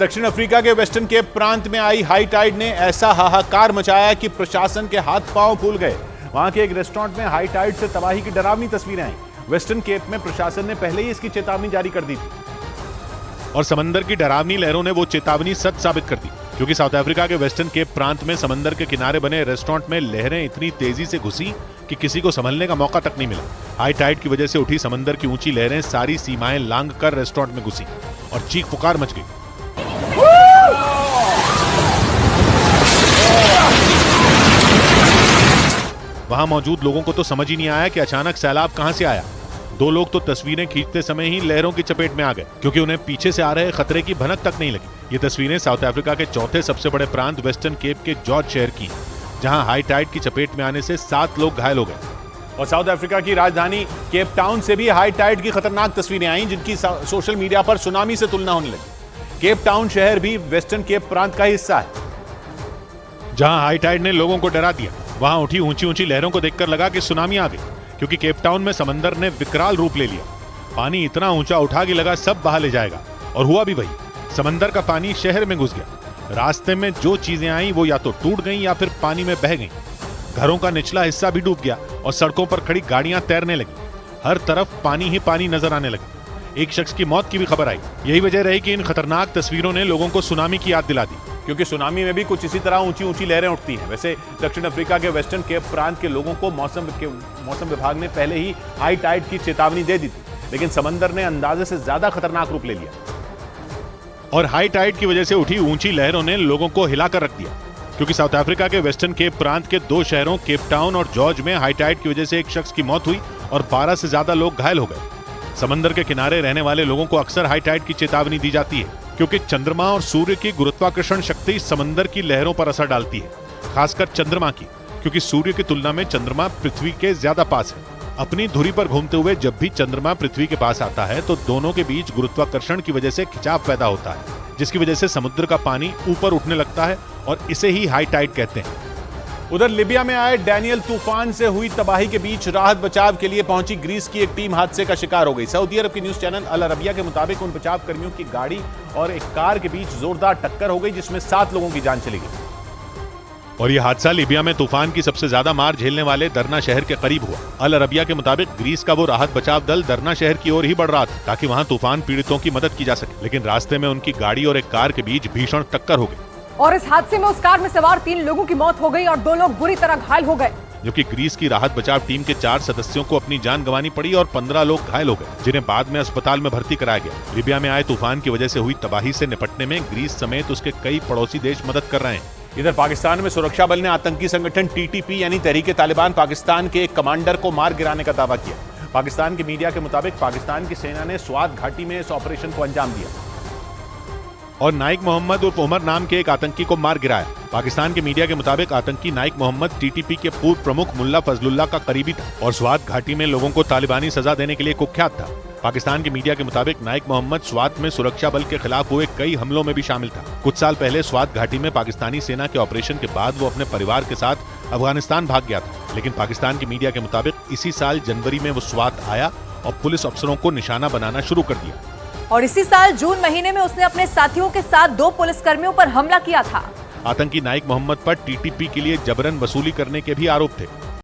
दक्षिण अफ्रीका के western cap प्रांत में आई हाई टाइड ने ऐसा हाहाकार मचाया कि प्रशासन के हाथ पांव फूल गए। वहां के एक रेस्टोरेंट में हाई टाइड से तबाही की डरावनी तस्वीरें आई। वेस्टर्न केप में प्रशासन ने पहले ही इसकी चेतावनी जारी कर दी थी और समंदर की डरावनी लहरों ने वो चेतावनी सच साबित कर दी, क्योंकि साउथ अफ्रीका के वेस्टर्न केप प्रांत में समंदर के किनारे बने रेस्टोरेंट में लहरें इतनी तेजी से घुसी कि किसी को संभलने का मौका तक नहीं मिला। हाई टाइड की वजह से उठी समंदर की ऊंची लहरें सारी सीमाएं लांघ कर रेस्टोरेंट में घुसी और चीख पुकार मच गई। वहां मौजूद लोगों को तो समझ ही नहीं आया कि अचानक सैलाब कहां से आया। दो लोग तो तस्वीरें खींचते समय ही लहरों की चपेट में आ गए, क्योंकि उन्हें पीछे से आ रहे खतरे की भनक तक नहीं लगी। ये तस्वीरें साउथ अफ्रीका के चौथे सबसे बड़े प्रांत वेस्टर्न केप के जॉर्ज शहर की, जहां हाई टाइड की चपेट में आने से 7 लोग घायल हो गए। और साउथ अफ्रीका की राजधानी केप टाउन से भी हाई टाइड की खतरनाक तस्वीरें आई, जिनकी सोशल मीडिया पर सुनामी से तुलना होने लगी। केप टाउन शहर भी वेस्टर्न केप प्रांत का हिस्सा है। जहां हाई टाइड ने लोगों को डरा दिया, वहां उठी ऊंची ऊंची लहरों को देखकर लगा कि सुनामी आ गई, क्योंकि केप टाउन में समंदर ने विकराल रूप ले लिया। पानी इतना ऊंचा उठा कि लगा सब बहा ले जाएगा, और हुआ भी वही। समंदर का पानी शहर में घुस गया। रास्ते में जो चीजें आई वो या तो टूट गईं या फिर पानी में बह गईं। घरों का निचला हिस्सा भी डूब गया और सड़कों पर खड़ी गाड़ियां तैरने लगी। हर तरफ पानी ही पानी नजर आने लगा। एक शख्स की मौत की भी खबर आई। यही वजह रही कि इन खतरनाक तस्वीरों ने लोगों को सुनामी की याद दिला दी, क्योंकि सुनामी में भी कुछ इसी तरह ऊंची ऊंची लहरें उठती हैं। वैसे दक्षिण अफ्रीका के वेस्टर्न केप प्रांत के लोगों को मौसम विभाग ने पहले ही हाई टाइड की चेतावनी दे दी थी, लेकिन समंदर ने अंदाजे से ज्यादा खतरनाक रूप ले लिया और हाई टाइड की वजह से उठी ऊंची लहरों ने लोगों को हिलाकर रख दिया। क्योंकि साउथ अफ्रीका के वेस्टर्न केप प्रांत के 2 शहरों केप टाउन और जॉर्ज में हाई टाइड की वजह से एक शख्स की मौत हुई और 12 से ज्यादा लोग घायल हो गए। समंदर के किनारे रहने वाले लोगों को अक्सर हाई टाइड की चेतावनी दी जाती है, क्योंकि चंद्रमा और सूर्य की गुरुत्वाकर्षण शक्ति समंदर की लहरों पर असर डालती है, खासकर चंद्रमा की, क्योंकि सूर्य की तुलना में चंद्रमा पृथ्वी के ज्यादा पास है। अपनी धुरी पर घूमते हुए जब भी चंद्रमा पृथ्वी के पास आता है तो दोनों के बीच गुरुत्वाकर्षण की वजह से खिंचाव पैदा होता है, जिसकी वजह से समुद्र का पानी ऊपर उठने लगता है और इसे ही हाई टाइड कहते हैं। उधर लिबिया में आए डैनियल तूफान से हुई तबाही के बीच राहत बचाव के लिए पहुंची ग्रीस की एक टीम हादसे का शिकार हो गई। सऊदी अरब की न्यूज चैनल अल अरबिया के मुताबिक उन बचाव कर्मियों की गाड़ी और एक कार के बीच जोरदार टक्कर हो गई, जिसमें 7 लोगों की जान चली गई। और यह हादसा लिबिया में तूफान की सबसे ज्यादा मार झेलने वाले दरना शहर के करीब हुआ। अल अरबिया के मुताबिक ग्रीस का वो राहत बचाव दल दरना शहर की ओर ही बढ़ रहा था, ताकि वहां तूफान पीड़ितों की मदद की जा सके, लेकिन रास्ते में उनकी गाड़ी और एक कार के बीच भीषण टक्कर हो गई और इस हादसे में उस कार में सवार 3 लोगों की मौत हो गई और 2 लोग बुरी तरह घायल हो गए। जबकि ग्रीस की राहत बचाव टीम के 4 सदस्यों को अपनी जान गंवानी पड़ी और 15 लोग घायल हो गए, जिन्हें बाद में अस्पताल में भर्ती कराया गया। लिबिया में आए तूफान की वजह से हुई तबाही से निपटने में ग्रीस समेत उसके कई पड़ोसी देश मदद कर रहे हैं। इधर पाकिस्तान में सुरक्षा बल ने आतंकी संगठन TTP यानी तहरीके तालिबान पाकिस्तान के एक कमांडर को मार गिराने का दावा किया। पाकिस्तान की मीडिया के मुताबिक पाकिस्तान की सेना ने स्वात घाटी में इस ऑपरेशन को अंजाम दिया और नाइक मोहम्मद उर्फ उमर नाम के एक आतंकी को मार गिराया। पाकिस्तान के मीडिया के मुताबिक आतंकी नाइक मोहम्मद TTP के पूर्व प्रमुख मुल्ला फजलुल्लाह का करीबी था और स्वात घाटी में लोगों को तालिबानी सजा देने के लिए कुख्यात था। पाकिस्तान की मीडिया के मुताबिक नाइक मोहम्मद स्वात में सुरक्षा बल के खिलाफ हुए कई हमलों में भी शामिल था। कुछ साल पहले स्वात घाटी में पाकिस्तानी सेना के ऑपरेशन के बाद वो अपने परिवार के साथ अफगानिस्तान भाग गया था, लेकिन पाकिस्तान की मीडिया के मुताबिक इसी साल जनवरी में वो स्वात आया और पुलिस अफसरों को निशाना बनाना शुरू कर दिया। और इसी साल जून महीने में उसने अपने साथियों के साथ 2 पुलिसकर्मियों पर हमला किया था। आतंकी नाइक मोहम्मद पर TTP के लिए जबरन वसूली करने के भी आरोप थे।